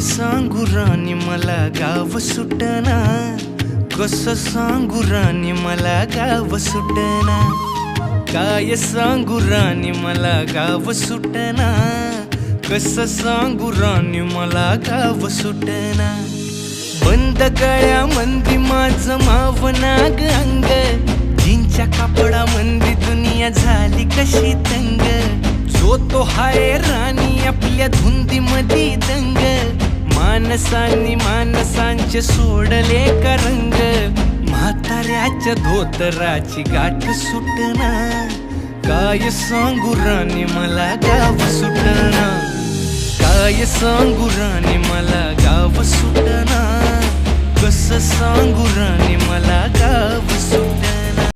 सांगू राणी मला गाव सुटना, कसं सांगू राणी मला गाव सुटना, काय सांगू राणी मला गाव सुटना, कसं सांगू राणी मला गाव सुटना। बंद गळ्यामंदी माझं मावनाग अंग, जीनच्या कापडामंदी दुनिया झाली कशी तंग, जो तो हाय राणी आपल्या धुंदीमधी दंग, माणसांनी माणसांचे सोडले का रंग, म्हाताऱ्याच्या धोतराची गाठ सुटना, काय सांगू राणी मला गाव सुटना, काय सांगू राणी मला गाव सुटना, कसं सांगू राणी मला गाव सुटना।